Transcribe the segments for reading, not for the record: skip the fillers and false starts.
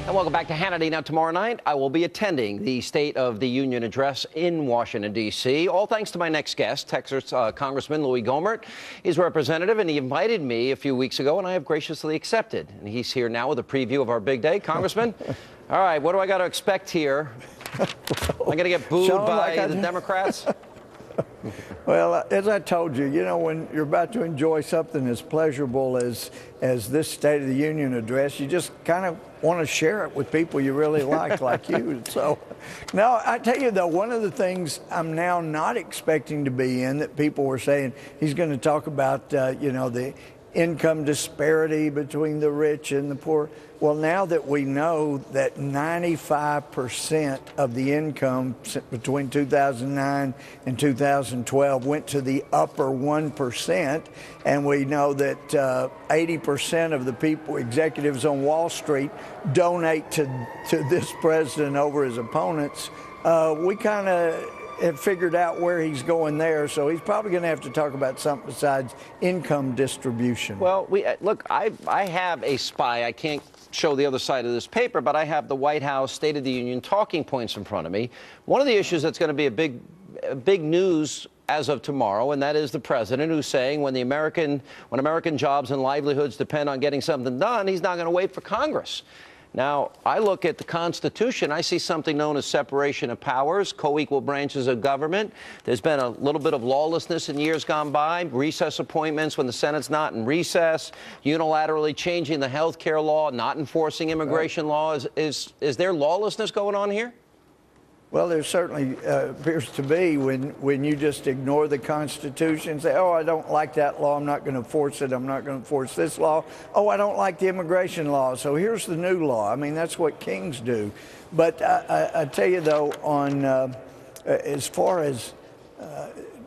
And welcome back to Hannity. Now, tomorrow night, I will be attending the State of the Union address in Washington, D.C., all thanks to my next guest, Texas Congressman Louie Gohmert. He's a representative, and he invited me a few weeks ago, and I have graciously accepted. And he's here now with a preview of our big day. Congressman, all right, what do I got to expect here? Am I going to get booed by the Democrats? Well, as I told you, when you're about to enjoy something as pleasurable as this State of the Union address, you just kind of want to share it with people you really like you. So, now, I tell you, though, one of the things I'm now not expecting to be in that people were saying he's going to talk about, the income disparity between the rich and the poor. Well, now that we know that 95% of the income between 2009 and 2012 went to the upper 1%, and we know that 80% of the people, executives on Wall Street, donate to this president over his opponents, we kind of have figured out where he's going there, so he's probably going to have to talk about something besides income distribution. Well, look, I have a spy. I can't show the other side of this paper, but I have the White House State of the Union talking points in front of me. One of the issues that's going to be a big news as of tomorrow, and that is the president who's saying when American jobs and livelihoods depend on getting something done, he's not going to wait for Congress. Now, I look at the Constitution, I see something known as separation of powers, co-equal branches of government. There's been a little bit of lawlessness in years gone by, recess appointments when the Senate's not in recess, unilaterally changing the health care law, not enforcing immigration law. Is there lawlessness going on here? Well, there certainly appears to be when you just ignore the Constitution and say, oh, I don't like that law, I'm not going to enforce it, I'm not going to enforce this law. Oh, I don't like the immigration law, so here's the new law. I mean, that's what kings do. But I tell you, though, on as far as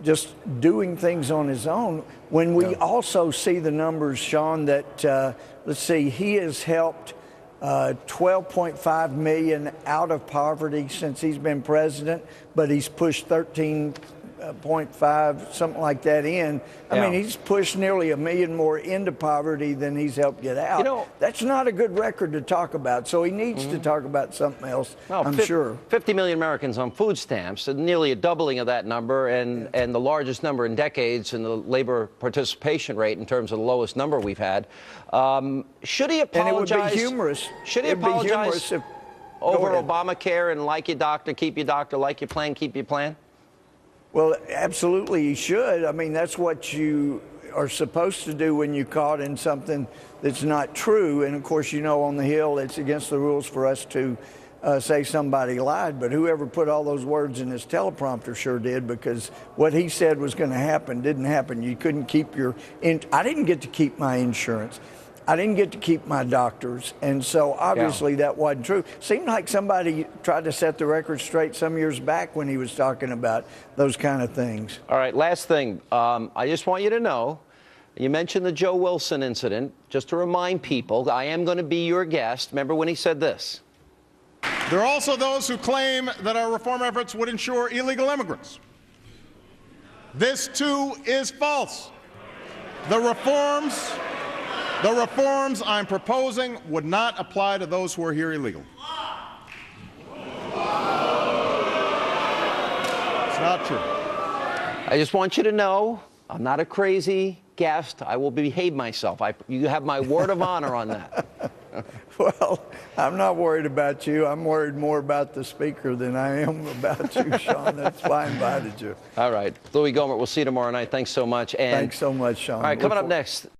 just doing things on his own, when we also see the numbers, Sean, that, let's see, he has helped 12.5 million out of poverty since he's been president, but he's pushed 13.5, something like that in. I mean, he's pushed nearly 1 million more into poverty than he's helped get out. That's not a good record to talk about, so he needs to talk about something else, I'm sure. 50 million Americans on food stamps, nearly a doubling of that number, and the largest number in decades in the labor participation rate in terms of the lowest number we've had. Should he apologize? And it would be humorous. Should he apologize over Obamacare and like your doctor, keep your doctor, like your plan, keep your plan? Well, absolutely he should. I mean, that's what you are supposed to do when you're caught in something that's not true. And, of course, on the Hill, it's against the rules for us to say somebody lied. But whoever put all those words in his teleprompter sure did, because what he said was going to happen didn't happen. You couldn't keep I didn't get to keep my insurance. I didn't get to keep my doctors, and so obviously that wasn't true. Seemed like somebody tried to set the record straight some years back when he was talking about those kind of things. All right, last thing. I just want you to know, you mentioned the Joe Wilson incident. Just to remind people, I am going to be your guest. Remember when he said this? There are also those who claim that our reform efforts would ensure illegal immigrants. This, too, is false. The reforms I'm proposing would not apply to those who are here illegally. It's not true. I just want you to know I'm not a crazy guest. I will behave myself. You have my word of honor on that. Well, I'm not worried about you. I'm worried more about the speaker than I am about you, Sean. That's why I invited you. All right. Louie Gohmert, we'll see you tomorrow night. Thanks so much. Thanks so much, Sean. All right, coming up next.